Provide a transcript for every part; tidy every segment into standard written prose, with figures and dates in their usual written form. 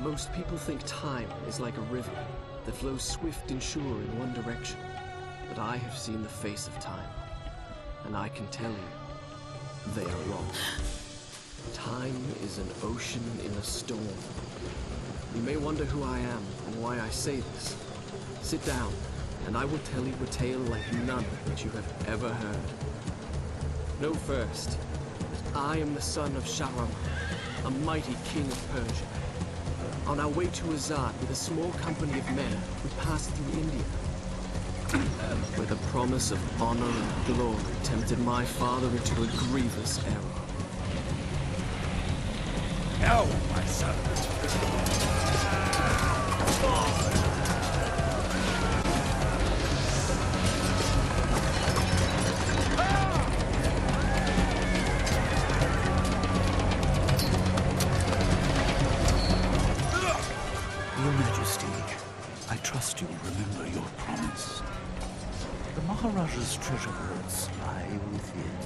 Most people think time is like a river that flows swift and sure in one direction. But I have seen the face of time, and I can tell you, they are wrong. Time is an ocean in a storm. You may wonder who I am and why I say this. Sit down, and I will tell you a tale like none that you have ever heard. Know first that I am the son of Shahraman, a mighty king of Persia. On our way to Azad with a small company of men, we passed through India, where the promise of honor and glory tempted my father into a grievous error. No, my son. Your Majesty, I trust you remember your promise. The Maharaja's treasure vaults lie within.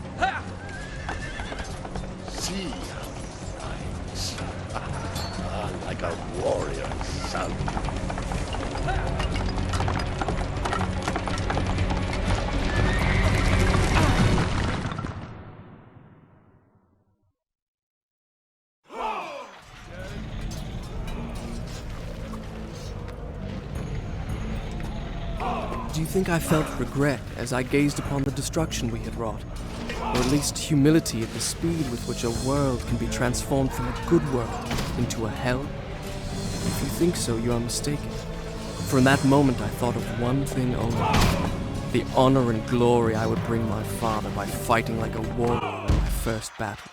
See how he fights. Like a warrior's son. Do you think I felt regret as I gazed upon the destruction we had wrought? Or at least humility at the speed with which a world can be transformed from a good world into a hell? If you think so, you are mistaken. For in that moment I thought of one thing only. The honor and glory I would bring my father by fighting like a warrior in my first battle.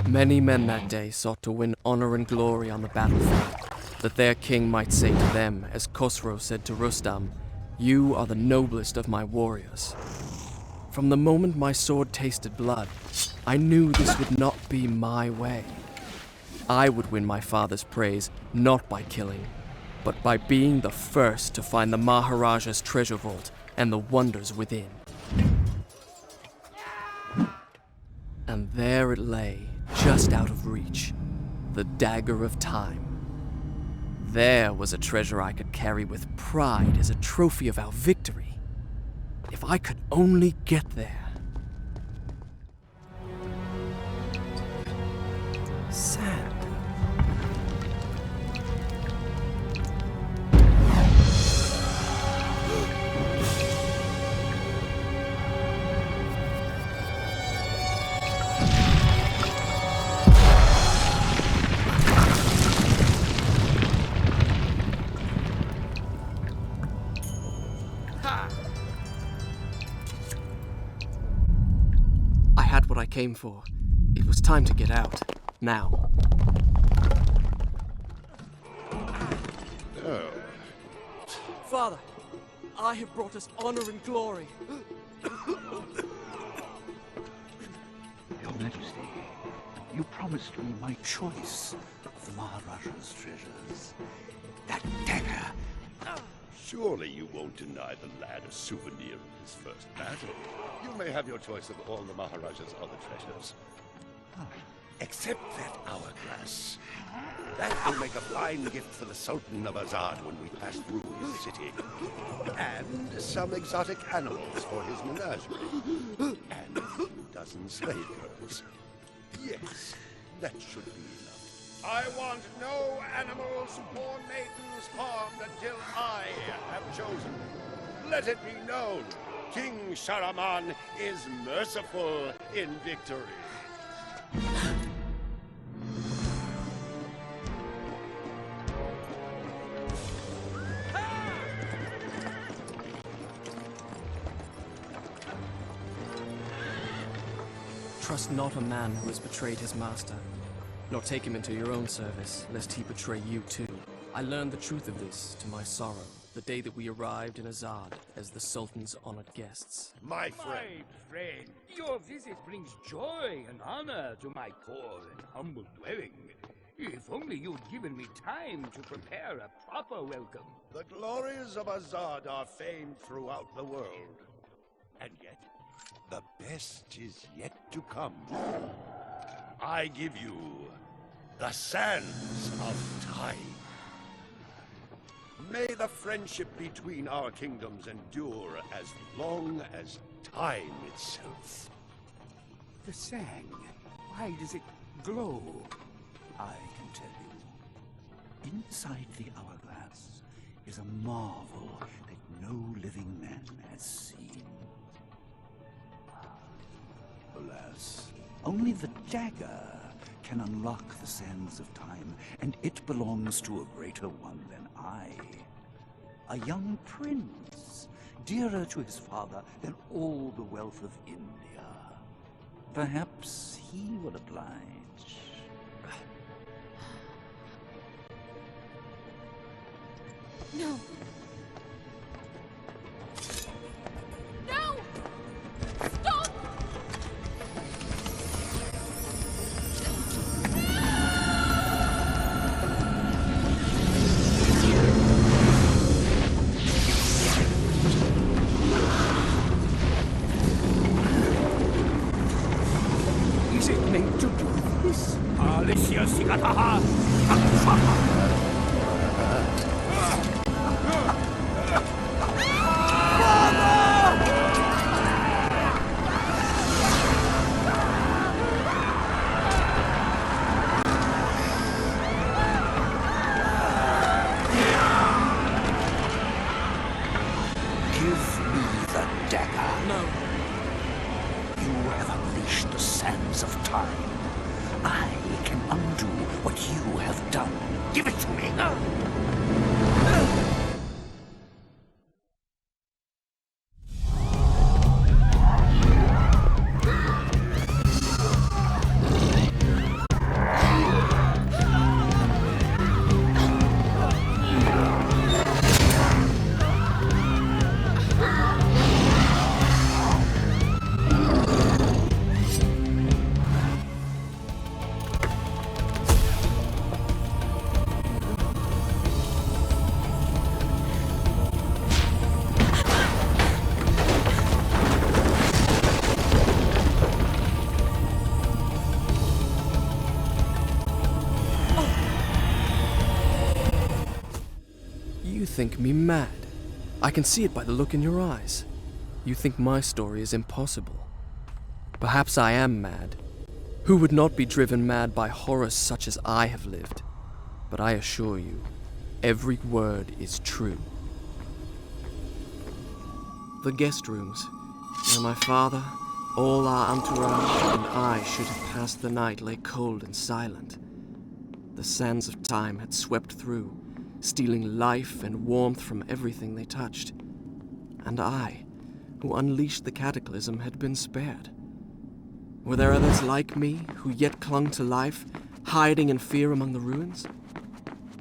Many men that day sought to win honor and glory on the battlefield, that their king might say to them, as Khosrow said to Rustam, "You are the noblest of my warriors." From the moment my sword tasted blood, I knew this would not be my way. I would win my father's praise, not by killing, but by being the first to find the Maharaja's treasure vault and the wonders within. And there it lay, just out of reach, the dagger of time. There was a treasure I could carry with pride as a trophy of our victory. If I could only get there. Sand. I had what I came for. It was time to get out. Now. Oh. Father, I have brought us honor and glory. Your Majesty, you promised me my choice of the Maharaja's treasures. That dagger. Surely you won't deny the lad a souvenir of his first battle. You may have your choice of all the Maharaja's other treasures. Except that hourglass. That will make a fine gift for the Sultan of Azad when we pass through his city. And some exotic animals for his menagerie. And a few dozen slave girls. Yes, that should be enough. I want no animals or maidens harmed until I have chosen. Let it be known, King Shahraman is merciful in victory. Trust not a man who has betrayed his master, nor take him into your own service, lest he betray you too. I learned the truth of this to my sorrow, the day that we arrived in Azad as the Sultan's honored guests. My friend. Your visit brings joy and honor to my poor and humble dwelling. If only you'd given me time to prepare a proper welcome. The glories of Azad are famed throughout the world. And yet, the best is yet to come. I give you the sands of time. May the friendship between our kingdoms endure as long as time itself. The sand, why does it glow? I can tell you. Inside the hourglass is a marvel that no living man has seen. Alas, only the dagger can unlock the sands of time, and it belongs to a greater one than I. A young prince, dearer to his father than all the wealth of India. Perhaps he will oblige. No. No! Stop! Is it meant to do this? Alicia Sigataha! Give me the dagger. No. You have unleashed the sands of time. I can undo what you have done. Give it to me. You think me mad. I can see it by the look in your eyes. You think my story is impossible. Perhaps I am mad. Who would not be driven mad by horrors such as I have lived? But I assure you, every word is true. The guest rooms, where my father, all our entourage, and I should have passed the night lay cold and silent. The sands of time had swept through, stealing life and warmth from everything they touched. And I, who unleashed the cataclysm, had been spared. Were there others like me, who yet clung to life, hiding in fear among the ruins?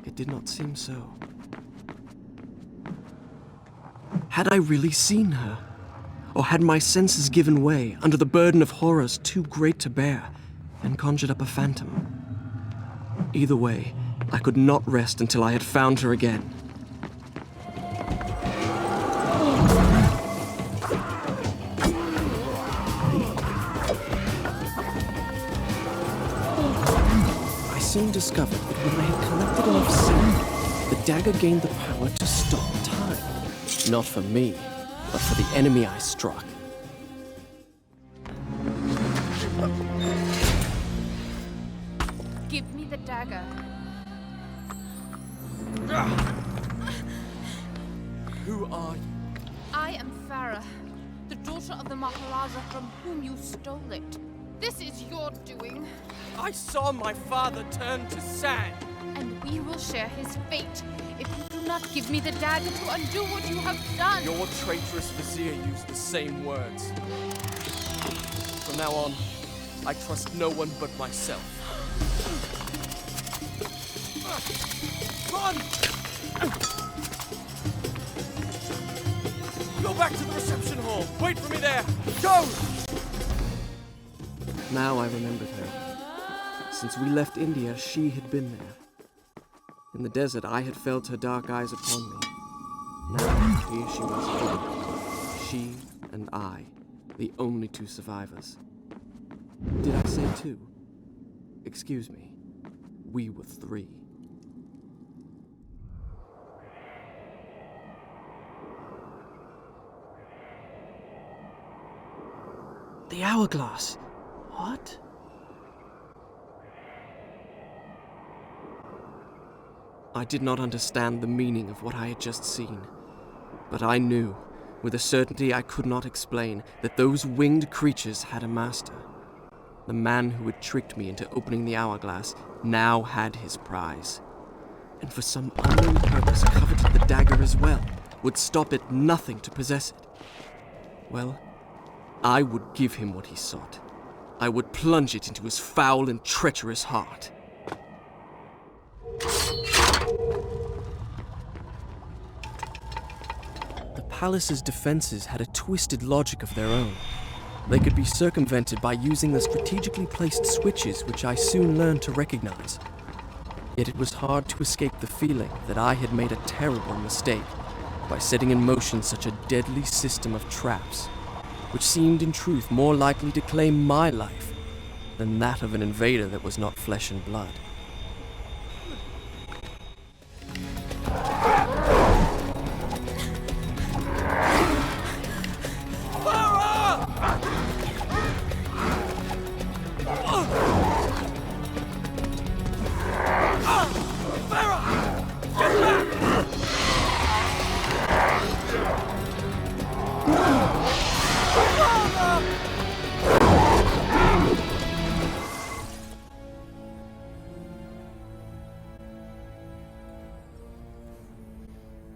It did not seem so. Had I really seen her? Or had my senses given way under the burden of horrors too great to bear, and conjured up a phantom? Either way, I could not rest until I had found her again. I soon discovered that when I had collected enough sand, the dagger gained the power to stop time. Not for me, but for the enemy I struck. Give me the dagger. Who are you? I am Farah, the daughter of the Maharaja from whom you stole it. This is your doing, I saw my father turn to sand. and we will share his fate if you do not give me the dagger to undo what you have done. Your traitorous vizier used the same words. From now on, I trust no one but myself. Run! Go back to the reception hall. Wait for me there. Go! Now I remembered her. Since we left India, she had been there. In the desert, I had felt her dark eyes upon me. Now, here she was again. She and I, the only two survivors. Did I say two? Excuse me. we were 3. The hourglass! What? I did not understand the meaning of what I had just seen, but I knew, with a certainty I could not explain, that those winged creatures had a master. The man who had tricked me into opening the hourglass now had his prize, and for some unknown purpose coveted the dagger as well, would stop at nothing to possess it. Well, I would give him what he sought. I would plunge it into his foul and treacherous heart. The palace's defenses had a twisted logic of their own. They could be circumvented by using the strategically placed switches which I soon learned to recognize. Yet it was hard to escape the feeling that I had made a terrible mistake by setting in motion such a deadly system of traps, which seemed in truth more likely to claim my life than that of an invader that was not flesh and blood.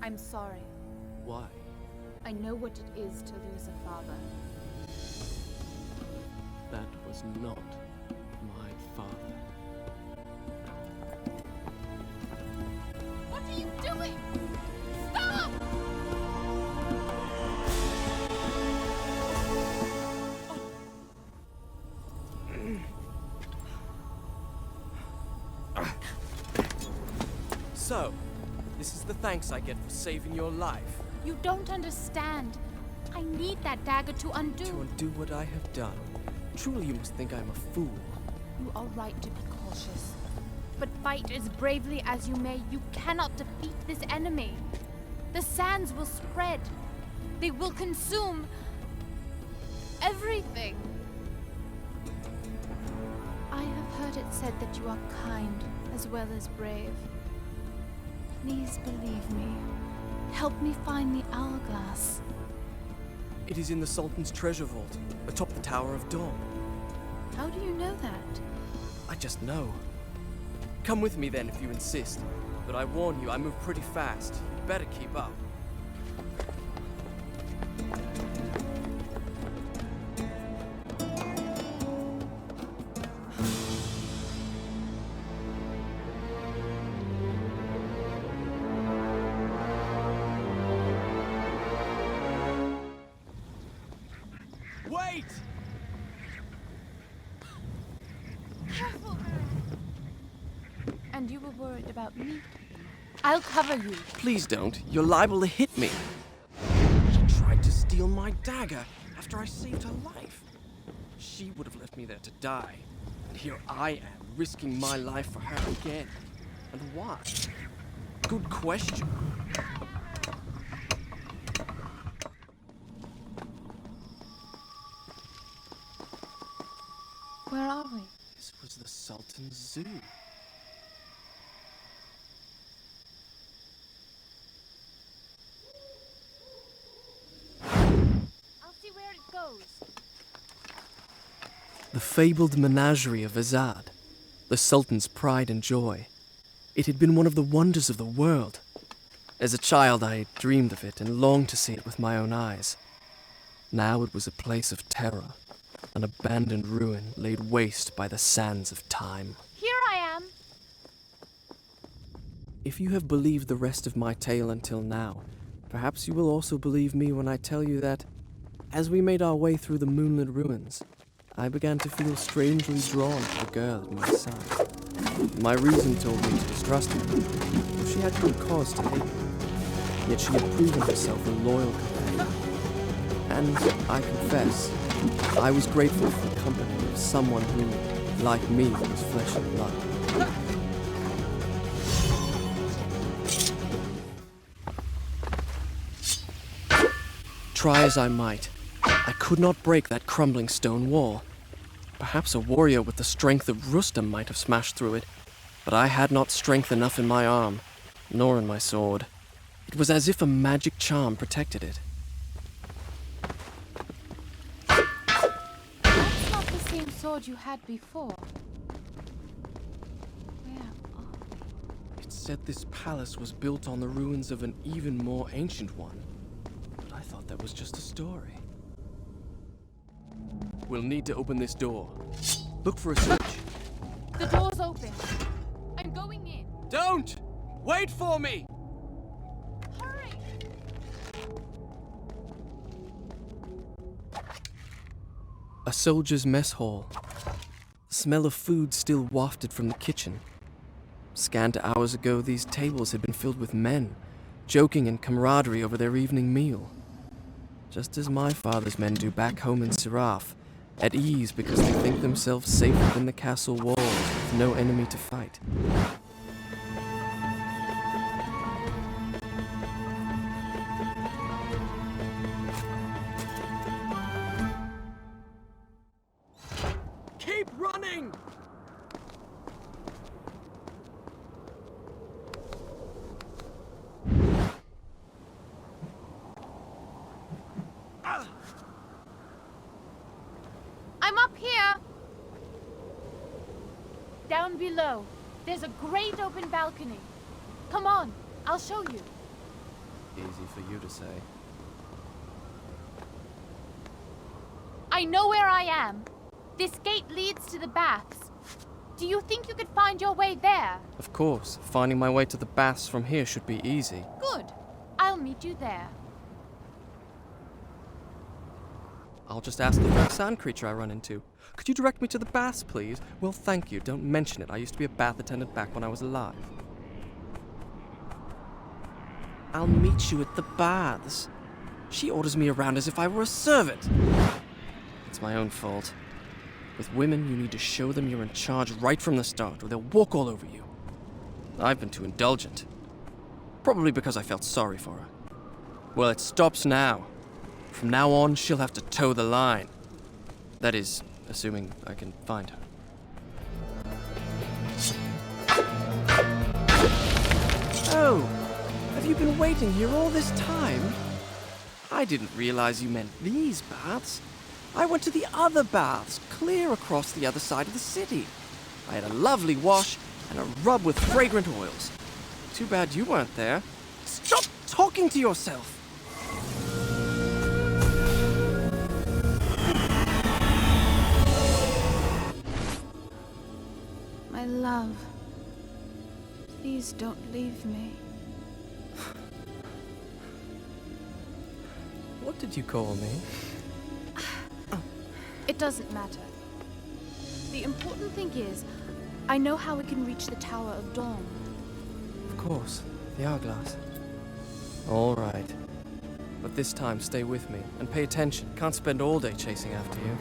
I'm sorry. Why? I know what it is to lose a father. That was not my father. What are you doing? Stop! So, this is the thanks I get for saving your life. You don't understand. I need that dagger to undo. To undo what I have done. Truly you must think I am a fool. You are right to be cautious. But fight as bravely as you may, you cannot defeat this enemy. The sands will spread. They will consume everything. I have heard it said that you are kind as well as brave. Please believe me. Help me find the hourglass. It is in the Sultan's treasure vault, atop the Tower of Dawn. How do you know that? I just know. Come with me then if you insist. But I warn you, I move pretty fast. You'd better keep up. Wait! And you were worried about me? I'll cover you. Please don't. You're liable to hit me. She tried to steal my dagger after I saved her life. She would have left me there to die. And here I am, risking my life for her again. And why? Good question. Where are we? This was the Sultan's zoo. I'll see where it goes. The fabled menagerie of Azad, the Sultan's pride and joy. It had been one of the wonders of the world. As a child, I had dreamed of it and longed to see it with my own eyes. Now it was a place of terror, an abandoned ruin laid waste by the sands of time. Here I am. If you have believed the rest of my tale until now, perhaps you will also believe me when I tell you that, as we made our way through the moonlit ruins, I began to feel strangely drawn to the girl at my side. My reason told me to distrust her, for she had good cause to hate me. Yet she had proven herself a loyal companion. And, I confess, I was grateful for the company of someone who, like me, was flesh and blood. Try as I might, I could not break that crumbling stone wall. Perhaps a warrior with the strength of Rustam might have smashed through it, but I had not strength enough in my arm, nor in my sword. It was as if a magic charm protected it. That's not the same sword you had before. Where are... It said this palace was built on the ruins of an even more ancient one, but I thought that was just a story. We'll need to open this door. Look for a switch. The door's open. I'm going in. Don't! Wait for me! Hurry! A soldier's mess hall. The smell of food still wafted from the kitchen. Scant hours ago, these tables had been filled with men, joking in camaraderie over their evening meal. Just as my father's men do back home in Siraf, at ease because they think themselves safe within the castle walls with no enemy to fight. Keep running! I'm up here! Down below, there's a great open balcony. Come on, I'll show you. Easy for you to say. I know where I am. This gate leads to the baths. Do you think you could find your way there? Of course, finding my way to the baths from here should be easy. Good. I'll meet you there. I'll just ask the first sand creature I run into. Could you direct me to the baths, please? Well, thank you. Don't mention it. I used to be a bath attendant back when I was alive. I'll meet you at the baths. She orders me around as if I were a servant. It's my own fault. With women, you need to show them you're in charge right from the start, or they'll walk all over you. I've been too indulgent. Probably because I felt sorry for her. Well, it stops now. From now on, she'll have to toe the line. That is, assuming I can find her. Oh, have you been waiting here all this time? I didn't realize you meant these baths. I went to the other baths, clear across the other side of the city. I had a lovely wash and a rub with fragrant oils. Too bad you weren't there. Stop talking to yourself! My love, please don't leave me. What did you call me? It doesn't matter. The important thing is, I know how we can reach the Tower of Dawn. Of course, the hourglass. All right. But this time, stay with me and pay attention. Can't spend all day chasing after you.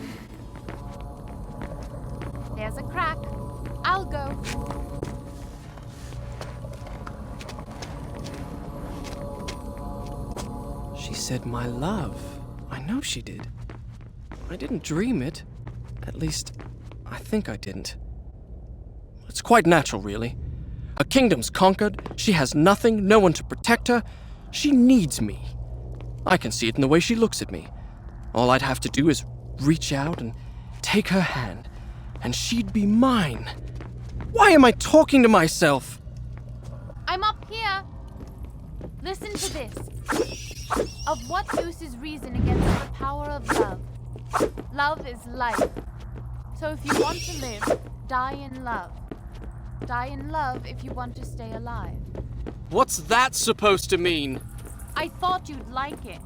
There's a crack. I'll go. She said my love. I know she did. I didn't dream it. At least, I think I didn't. It's quite natural, really. Her kingdom's conquered. She has nothing, no one to protect her. She needs me. I can see it in the way she looks at me. All I'd have to do is reach out and take her hand, and she'd be mine. Why am I talking to myself? I'm up here. Listen to this. Of what use is reason against the power of love? Love is life. So if you want to live, die in love. Die in love if you want to stay alive. What's that supposed to mean? I thought you'd like it.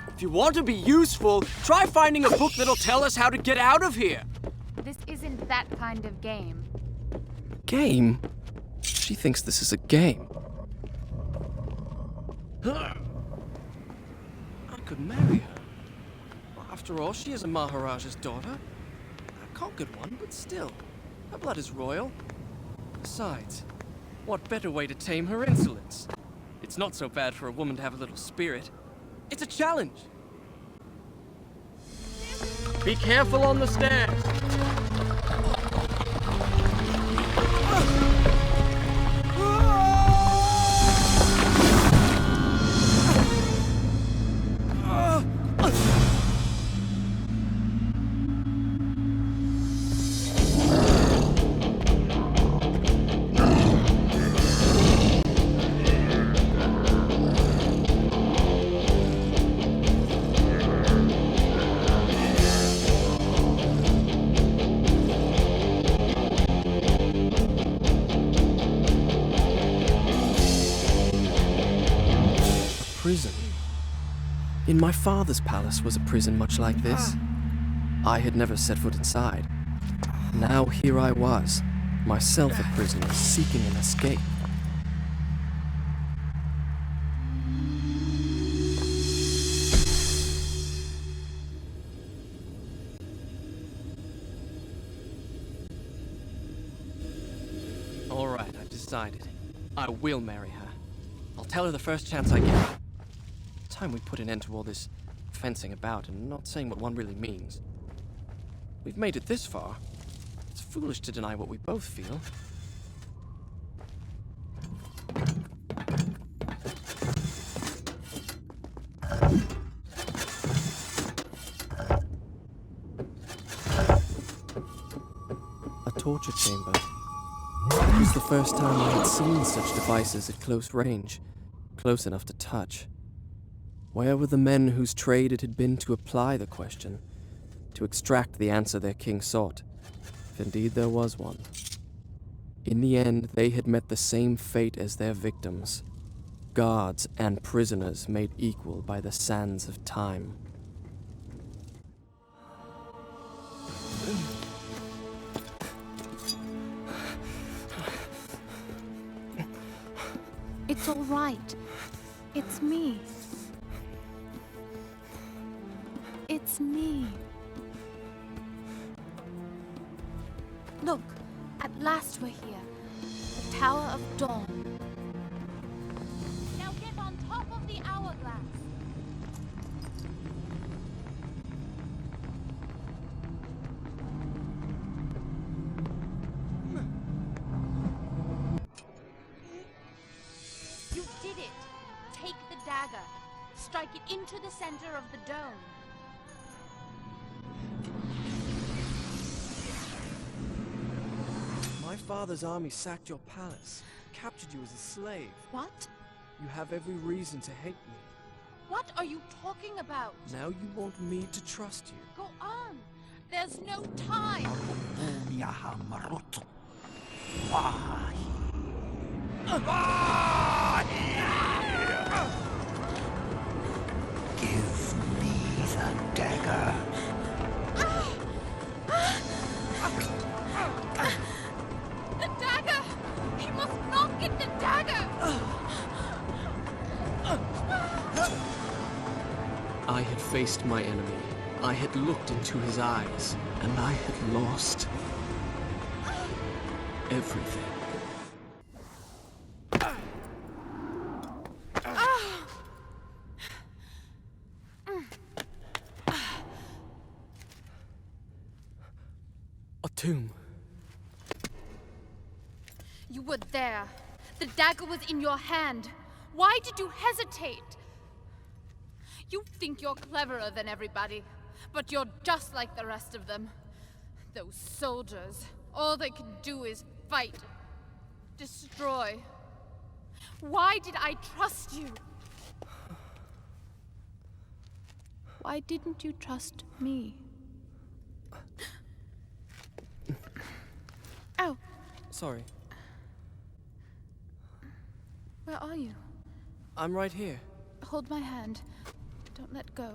If you want to be useful, try finding a book that'll tell us how to get out of here. This isn't that kind of game. Game? She thinks this is a game. I could marry her. After all, she is a Maharaja's daughter. A conquered one, but still. Her blood is royal. Besides, what better way to tame her insolence? It's not so bad for a woman to have a little spirit. It's a challenge. Be careful on the stairs. Prison. In my father's palace was a prison much like this. I had never set foot inside. Now here I was, myself a prisoner, seeking an escape. All right, I've decided. I will marry her. I'll tell her the first chance I get. Time we put an end to all this fencing about and not saying what one really means. We've made it this far. It's foolish to deny what we both feel. A torture chamber. It was the first time I had seen such devices at close range, close enough to touch. Where were the men whose trade it had been to apply the question, to extract the answer their king sought, if indeed there was one? In the end, they had met the same fate as their victims, guards and prisoners made equal by the sands of time. It's all right. It's me. It's me. Look, at last we're here. The Tower of Dawn. Now get on top of the hourglass. You did it. Take the dagger. Strike it into the center of the dome. My father's army sacked your palace, captured you as a slave. What? You have every reason to hate me. What are you talking about? Now you want me to trust you. Go on. There's no time. Give me the dagger. The dagger! He must not get the dagger! I had faced my enemy. I had looked into his eyes, and I had lost everything. A tomb. You were there. The dagger was in your hand. Why did you hesitate? You think you're cleverer than everybody, but you're just like the rest of them. Those soldiers, all they can do is fight, destroy. Why did I trust you? Why didn't you trust me? Ow! Sorry. Where are you? I'm right here. Hold my hand. Don't let go.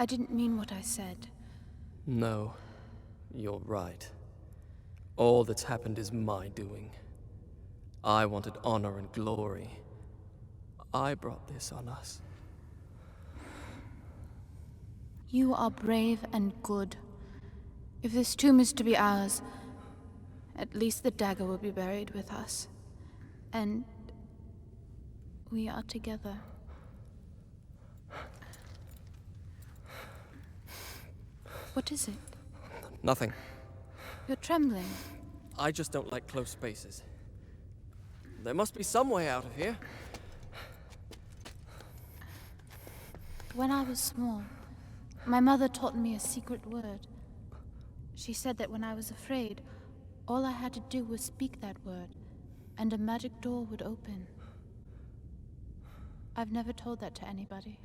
I didn't mean what I said. No, you're right. All that's happened is my doing. I wanted honor and glory. I brought this on us. You are brave and good. If this tomb is to be ours, At least the dagger will be buried with us. And we are together. What is it? Nothing. You're trembling. I just don't like close spaces. There must be some way out of here. When I was small, my mother taught me a secret word. She said that when I was afraid, all I had to do was speak that word, and a magic door would open. I've never told that to anybody.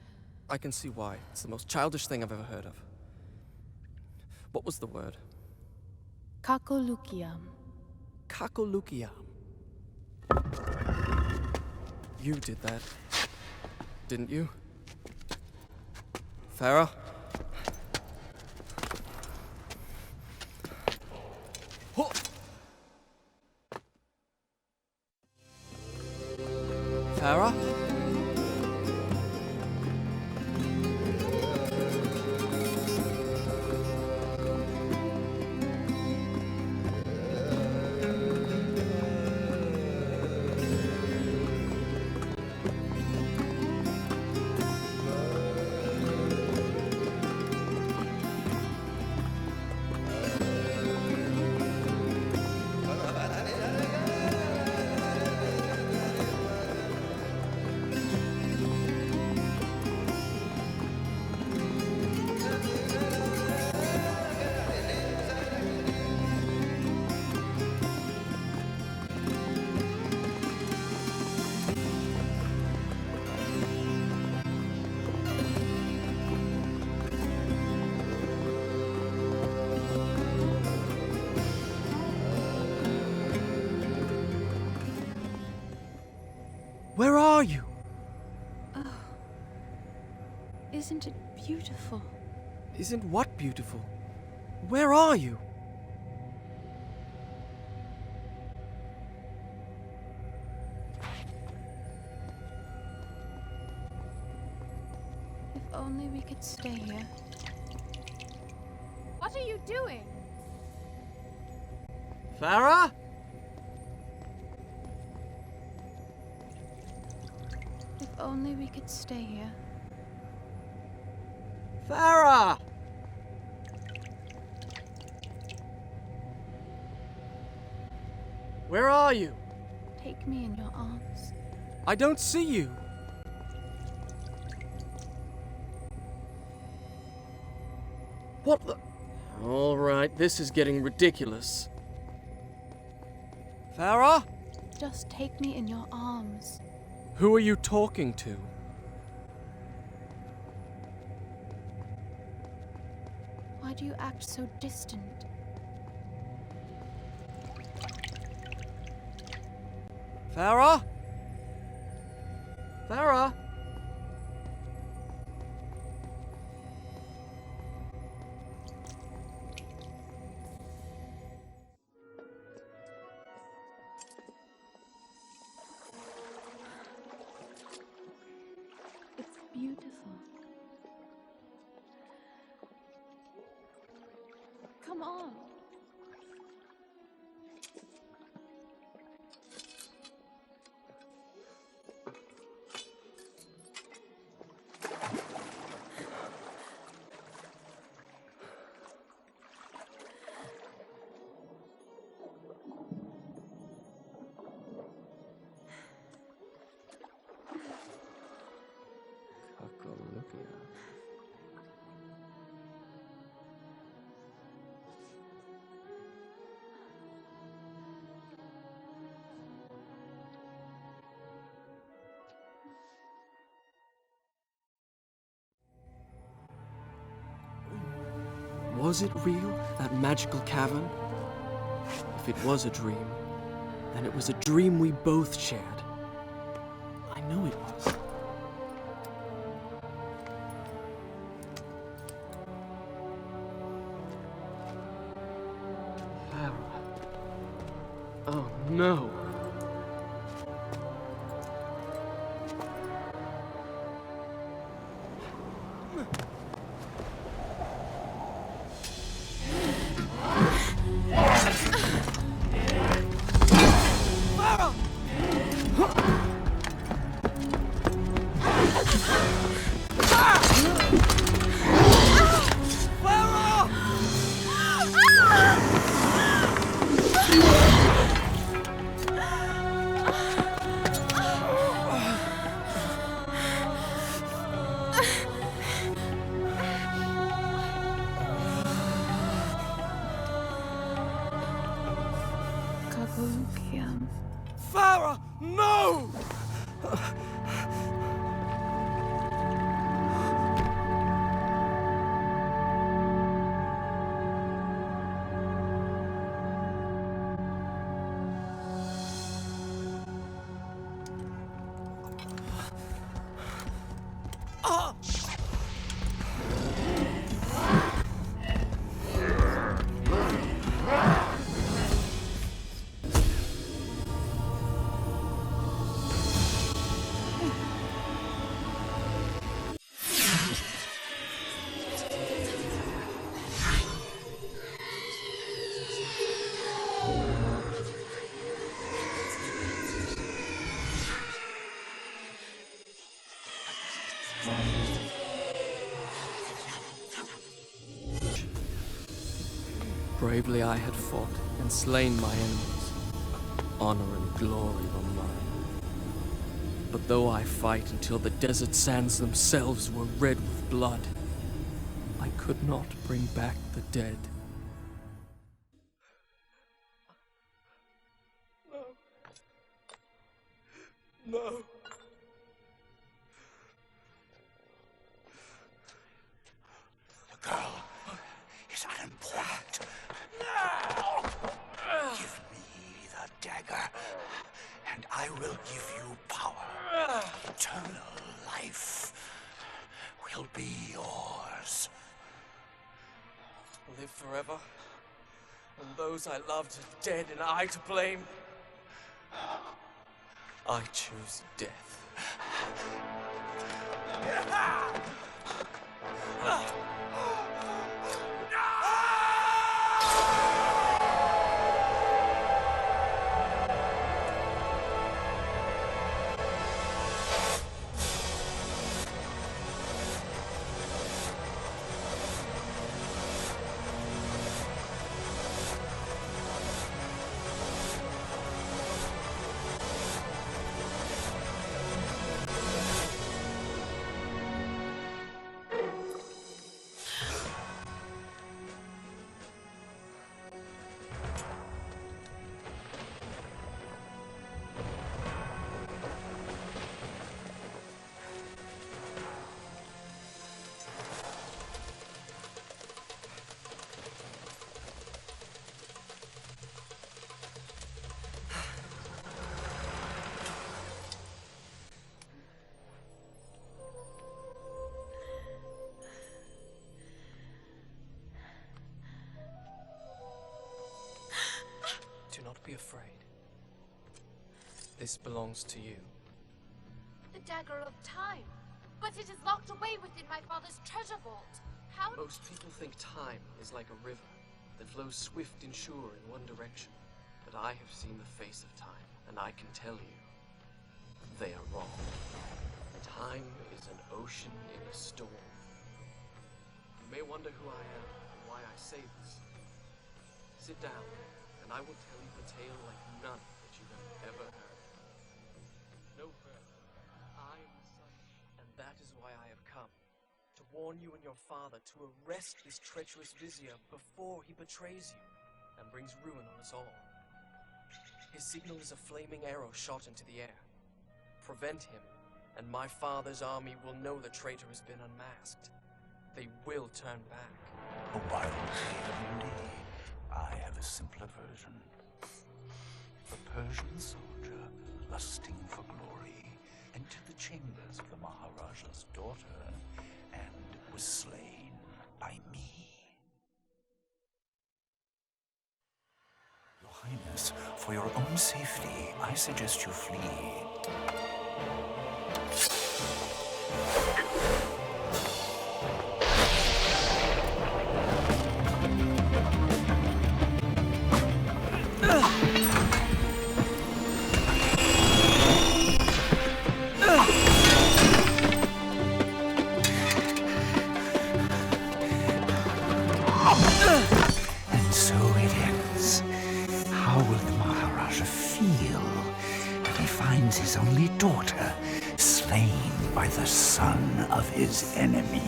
I can see why. It's the most childish thing I've ever heard of. What was the word? Kakolukiam. Kakolukiam. You did that, didn't you? Farah? Ho! Farah? Where are you? Isn't it beautiful? Isn't what beautiful? Where are you? If only we could stay here. What are you doing? Farah? If only we could stay here. Farah! Where are you? Take me in your arms. I don't see you. What the? All right, this is getting ridiculous. Farah? Just take me in your arms. Who are you talking to? Why do you act so distant? Farah? Farah? It's beautiful. Come on. Was it real, that magical cavern? If it was a dream, then it was a dream we both shared. I know it was. Farah. Oh no. Farah, no! Bravely I had fought and slain my enemies. Honor and glory were mine. But though I fight until the desert sands themselves were red with blood, I could not bring back the dead. No. The girl is unimportant. Give me the dagger, and I will give you power. Eternal life will be yours. Live forever, and those I loved are dead and I to blame. I choose death. Do not be afraid. This belongs to you. The dagger of time. But it is locked away within my father's treasure vault. How? Most people think time is like a river that flows swift and sure in one direction. But I have seen the face of time, and I can tell you, they are wrong. Time is an ocean in a storm. You may wonder who I am and why I say this. Sit down, and I will tell you a tale like none that you have ever heard. No further. I am the sun, and that is why I have come. To warn you and your father to arrest this treacherous vizier before he betrays you and brings ruin on us all. His signal is a flaming arrow shot into the air. Prevent him, and my father's army will know the traitor has been unmasked. They will turn back. A wild tale indeed. I have a simpler version. A Persian soldier, lusting for glory, entered the chambers of the Maharaja's daughter and was slain by me. Your Highness, for your own safety, I suggest you flee. And so it ends. How will the Maharaja feel if he finds his only daughter slain by the son of his enemy?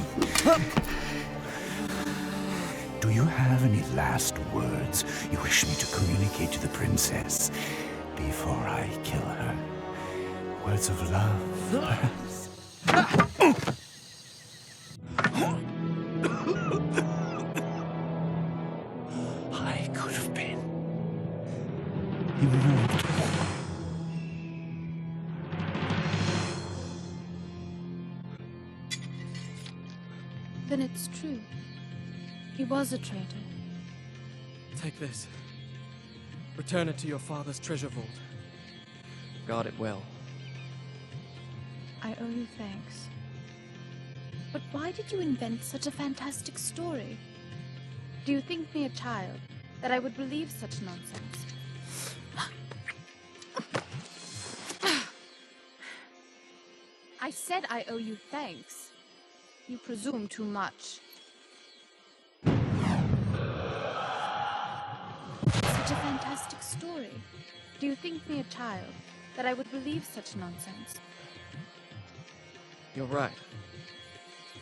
Do Do you have any last words you wish me to communicate to the princess before I kill her? Words of love, perhaps? I could have been immortal. Then it's true. He was a traitor. Take this. Return it to your father's treasure vault. Guard it well. I owe you thanks. But why did you invent such a fantastic story? Do you think me a child, that I would believe such nonsense? I said I owe you thanks. You presume too much. Such a fantastic story. Do you think me a child, that I would believe such nonsense? You're right.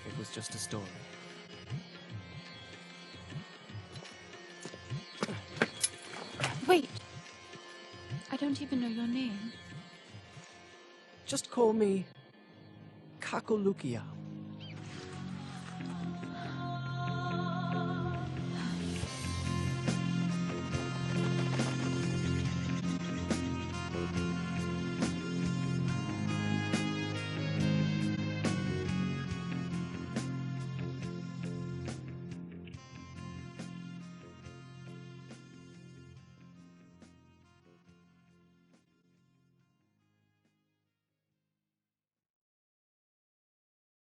It was just a story. Wait! I don't even know your name. Just call me Kakolukia.